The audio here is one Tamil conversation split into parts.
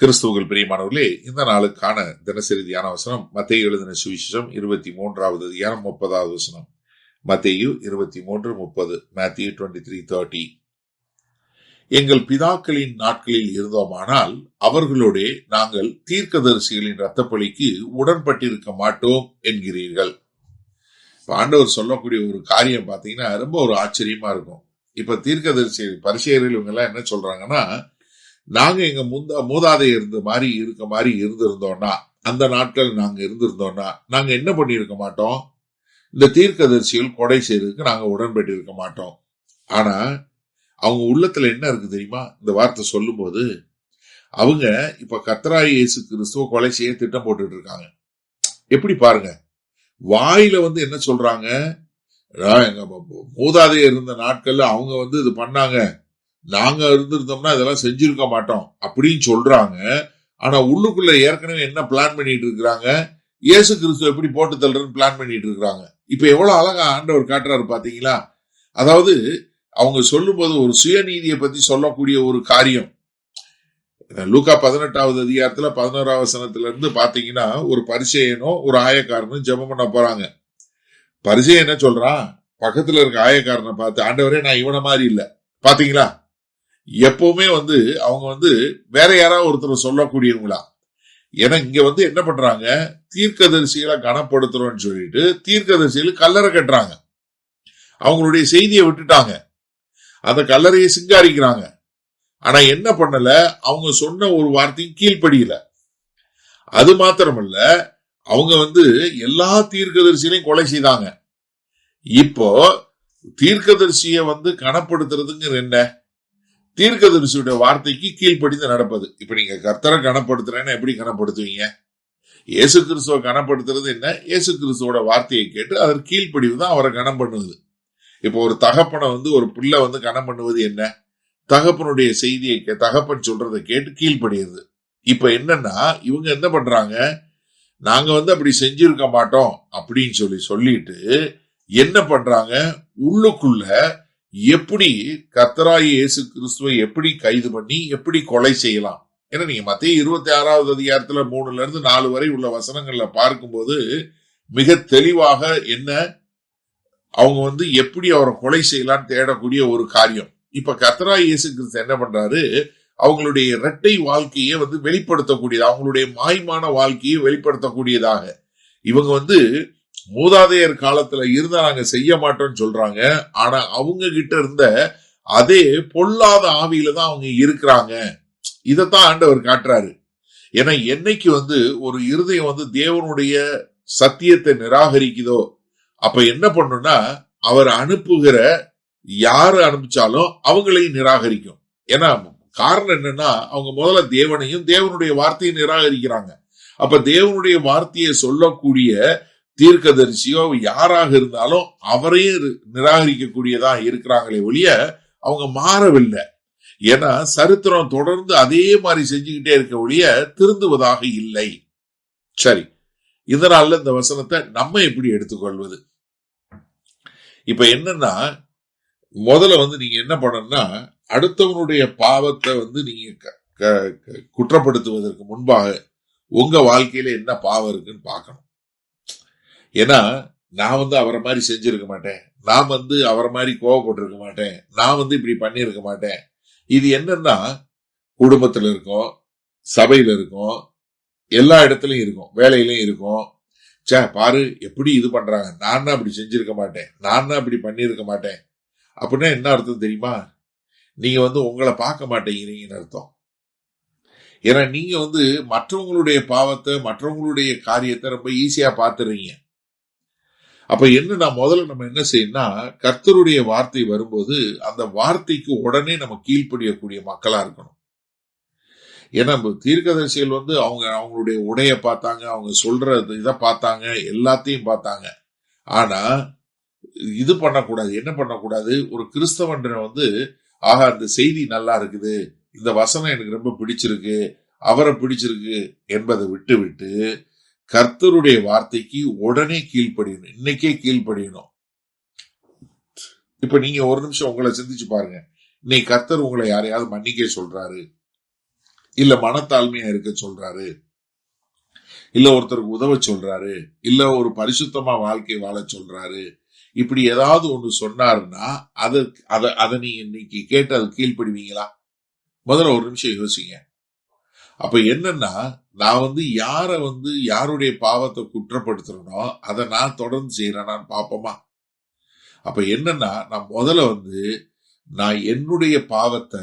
கிறிஸ்துவுக்குள் பிரியமானவர்களே, இந்த நாளுக்கான தினசரி தியான வசனம் மத்தேயு எழுதின சுவிசேஷம் 23வது அதிகாரம் 30வது வசனம். மத்தேயு 23:30. Matthew 23:30. எங்கள் பிதாக்களின் நாட்களில் இருந்தோமானால் அவர்களோட நாங்கள் தீர்க்கதரிசிகளின் இரத்தப்பழிக்கு உடன்பட்டிருக்க மாட்டோம் என்கிறீர்கள். ஆண்டவர் சொல்லக்கூடிய ஒரு காரியம் பாத்தீங்கன்னா ரொம்ப ஒரு ஆச்சரியமா இருக்கும். இப்ப தீர்க்கதரிசி பரிசேயர்கள் இவங்க எல்லாம் என்ன சொல்றாங்கன்னா, நாங்க எங்க மூதாதையர் இருக்க மாதிரி இருந்திருந்தோம்னா, அந்த நாட்கள் நாங்க இருந்திருந்தோம்னா நாங்க என்ன பண்ணிருக்க மாட்டோம், இந்த தீர்க்கதரிசிகள் கொடை செய்யறதுக்கு நாங்க உடன்பட்டு இருக்க மாட்டோம். ஆனா அவங்க உள்ளத்துல என்ன இருக்கு தெரியுமா? இந்த வார்த்தை சொல்லும் போது அவங்க இப்ப கர்த்தராகிய இயேசு கிறிஸ்துவ கொலை செய்ய திட்டம் போட்டுட்டு இருக்காங்க. எப்படி பாருங்க, வாயில என்ன சொல்றாங்க, எங்க மூதாதையர் இருந்த நாட்கள்ல அவங்க இது பண்ணாங்க, நாங்க இருந்திருந்தோம்னா இதெல்லாம் செஞ்சிருக்க மாட்டோம் அப்படின்னு சொல்றாங்க. ஆனா உள்ளுக்குள்ள ஏற்கனவே என்ன பிளான் பண்ணிட்டு இருக்கிறாங்க, இயேசு கிறிஸ்து எப்படி போட்டு தள்ளுறதுன்னு பிளான் பண்ணிட்டு இருக்காங்க. இப்ப எவ்வளவு அழகா ஆண்டவர் காட்டுறாரு பாத்தீங்களா? அதாவது அவங்க சொல்லும் போது ஒரு சுயநீதியை பத்தி சொல்லக்கூடிய ஒரு காரியம். லூக்கா 18வது அதிகாரத்துல 11வது வசனத்துல இருந்து பாத்தீங்கன்னா, ஒரு பரிசேயனோ ஒரு ஆயக்காரனும் ஜெபம் பண்ண போறாங்க. பரிசேயன் என்ன சொல்றான், பக்கத்துல இருக்க ஆயக்காரனை பார்த்து, ஆண்டவரே நான் இவன மாதிரி இல்ல. பாத்தீங்களா, எப்பவுமே அவங்க வேற யாராவது ஒருத்தர் சொல்லக்கூடியவங்களா. ஏன்னா இங்க என்ன பண்றாங்க, தீர்க்கதரிசிகளை கனப்படுத்துறோம்னு சொல்லிட்டு தீர்க்கதரிசிகளுக்கு கல்லறை கட்டுறாங்க. அவங்களுடைய செய்தியை விட்டுட்டாங்க, அந்த கல்லறையை சிங்காரிக்கிறாங்க. ஆனா என்ன பண்ணல, அவங்க சொன்ன ஒரு வார்த்தையும் கீழ்ப்படியல. அது மாத்திரமல்ல, அவங்க எல்லா தீர்க்கதரிசிகளையும் கொலை செய்தாங்க. இப்போ தீர்க்கதரிசிய கனப்படுத்துறதுங்கிற என்ன, தீர்க்கதரிசியுடைய வார்த்தைக்கு கீழ்ப்படிந்து நடப்பது. இப்ப நீங்க கர்த்தரை கனப்படுத்துறேன்னு எப்படி கனப்படுத்துவீங்க? இயேசு கிறிஸ்துவ கனப்படுத்துறது என்ன, இயேசு கிறிஸ்துவோட வார்த்தையை கேட்டு அதற்கு கீழ்ப்படிவுதான் அவரை கனம் பண்ணுவது. இப்போ ஒரு தகப்பனை ஒரு பிள்ளை கனம் பண்ணுவது என்ன, தகப்பனுடைய செய்தியை தகப்பன் சொல்றதை கேட்டு கீழ்ப்படியுது. இப்ப என்னன்னா இவங்க என்ன பண்றாங்க, நாங்க அப்படி செஞ்சிருக்க மாட்டோம் அப்படின்னு சொல்லிட்டு என்ன பண்றாங்க, உள்ளுக்குள்ள எப்படி கர்த்தராகிய இயேசு கிறிஸ்துவை எப்படி கைது பண்ணி எப்படி கொலை செய்யலாம். ஏன்னா நீங்க மத்தேயு 26வது அதிகாரத்துல 3ல இருந்து 4 வரை உள்ள வசனங்கள்ல பார்க்கும்போது மிக தெளிவாக என்ன, அவங்க எப்படி அவரை கொலை செய்யலாம்னு தேடக்கூடிய ஒரு காரியம். இப்ப கர்த்தராகிய இயேசு கிறிஸ்து என்ன பண்றாரு, அவங்களுடைய இரட்டை வாழ்க்கையை வெளிப்படுத்தக்கூடியது, அவங்களுடைய மாய்மான வாழ்க்கையை வெளிப்படுத்தக்கூடியதாக. இவங்க மூதாதையர் காலத்துல இருந்தா நாங்க செய்ய மாட்டோம்னு சொல்றாங்க. ஆனா அவங்க கிட்ட இருந்த அதே பொல்லாத ஆவியில தான் அவங்க இருக்கிறாங்க. இதத்தான் ஆண்டவர் காட்டுறாரு. ஏன்னா என்னைக்கு ஒரு இருதயம் தேவனுடைய சத்தியத்தை நிராகரிக்குதோ, அப்ப என்ன பண்ணுனா அவர் அனுப்புகிற யாரு அனுப்பிச்சாலும் அவங்களையும் நிராகரிக்கும். ஏன்னா காரணம் என்னன்னா, அவங்க முதல்ல தேவனையும் தேவனுடைய வார்த்தையை நிராகரிக்கிறாங்க. அப்ப தேவனுடைய வார்த்தையை சொல்லக்கூடிய தீர்க்கதரிசியோ யாராக இருந்தாலும் அவரையும் நிராகரிக்கக்கூடியதா இருக்கிறாங்களே ஒழிய அவங்க மாறவில்லை. ஏன்னா சரித்திரம் தொடர்ந்து அதே மாதிரி செஞ்சுக்கிட்டே இருக்க ஒழிய திருந்துவதாக இல்லை. சரி, இதனால இந்த வசனத்தை நம்ம எப்படி எடுத்துக்கொள்வது? இப்ப என்னன்னா, முதல்ல நீங்க என்ன பண்ணணும்னா, அடுத்தவனுடைய பாவத்தை நீங்க குற்றப்படுத்துவதற்கு முன்பாக உங்க வாழ்க்கையில என்ன பாவம் இருக்குன்னு பார்க்கணும். ஏன்னா நான் அவரை மாதிரி செஞ்சிருக்க மாட்டேன், நான் அவரை மாதிரி கோவப்பட்டிருக்க மாட்டேன், நான் இப்படி பண்ணிருக்க மாட்டேன். இது என்னன்னா, குடும்பத்துல இருக்கும், சபையில இருக்கும், எல்லா இடத்துலயும் இருக்கும், வேலையிலயும் இருக்கும். பாரு எப்படி இது பண்றாங்க, நான் அப்படி செஞ்சிருக்க மாட்டேன், நான் அப்படி பண்ணிருக்க மாட்டேன். அப்படின்னா என்ன அர்த்தம் தெரியுமா? நீங்க உங்களை பார்க்க மாட்டேங்கிறீங்கன்னு அர்த்தம். ஏன்னா நீங்க மற்றவங்களுடைய பாவத்தை மற்றவங்களுடைய காரியத்தை ரொம்ப ஈஸியா பாத்துறீங்க. அப்ப முதல்ல நம்ம என்ன செய்யணும்னா, கர்த்தருடைய வார்த்தை வரும்போது அந்த வார்த்தைக்கு உடனே நம்ம கீழ்ப்படியக்கூடிய மக்களா இருக்கணும். ஏன்னா தீர்க்கதரிசிகள் அவங்களுடைய உடைய பார்த்தாங்க, அவங்க சொல்ற இதை பார்த்தாங்க, எல்லாத்தையும் பார்த்தாங்க. ஆனா இது பண்ணக்கூடாது. என்ன பண்ணக்கூடாது, ஒரு கிறிஸ்தவன் ஆஹா இந்த செய்தி நல்லா இருக்குது, இந்த வசனம் எனக்கு ரொம்ப பிடிச்சிருக்கு, அவரை பிடிச்சிருக்கு என்பதை விட்டு கர்த்தருடைய வார்த்தைக்கு உடனே கீழ்ப்படியணும், இன்னைக்கே கீழ்ப்படியணும். இப்ப நீங்க ஒரு நிமிஷம் உங்களை சிந்திச்சு பாருங்க. இன்னைக்கு கர்த்தர் உங்களை யாரையாவது மன்னிக்க சொல்றாரு, இல்ல மனத்தாழ்மையா இருக்க சொல்றாரு, இல்ல ஒருத்தருக்கு உதவ சொல்றாரு, இல்ல ஒரு பரிசுத்தமா வாழ்க்கை வாழ சொல்றாரு, இப்படி ஏதாவது ஒண்ணு சொன்னாருன்னா அதை நீங்க இன்னைக்கு கேட்டு அது கீழ்ப்படுவீங்களா? முதல்ல ஒரு நிமிஷம் யோசிங்க. அப்ப என்னன்னா, நான் யாருடைய பாவத்தை குற்றப்படுத்துறனோ அதை நான் தொடர்ந்து செய்யறேன் பாப்போமா? அப்ப என்னன்னா, நான் முதல்ல நான் என்னுடைய பாவத்தை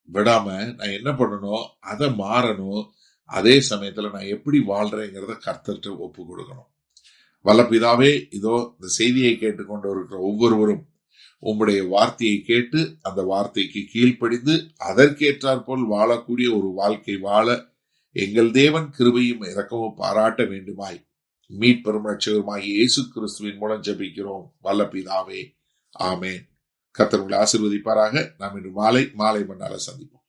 விடாம நான் என்ன பண்ணணும், அதை மாறணும். அதே சமயத்துல நான் எப்படி வாழ்றேங்கிறத கர்த்தர்கிட்ட ஒப்பு கொடுக்கணும். வல்லபிதாவே, இதோ இந்த செய்தியை கேட்டுக்கொண்டு இருக்கிற ஒவ்வொருவரும் உம்முடைய வார்த்தையை கேட்டு அந்த வார்த்தைக்கு கீழ்ப்படிந்து அதற்கேற்றாற்போல் வாழக்கூடிய ஒரு வாழ்க்கை வாழ எங்கள் தேவன் கிருபையும் இரக்கமும் பாராட்ட வேண்டுமாய் மீட்பெரும் ரட்சகருமாகிய இயேசு கிறிஸ்துவின் மூலம் ஜெபிக்கிறோம் வல்லபிதாவே, ஆமென். கர்த்தர் உங்களை ஆசீர்வதிப்பாராக. நாம் இன்று மாலை மன்னால சந்திப்போம்.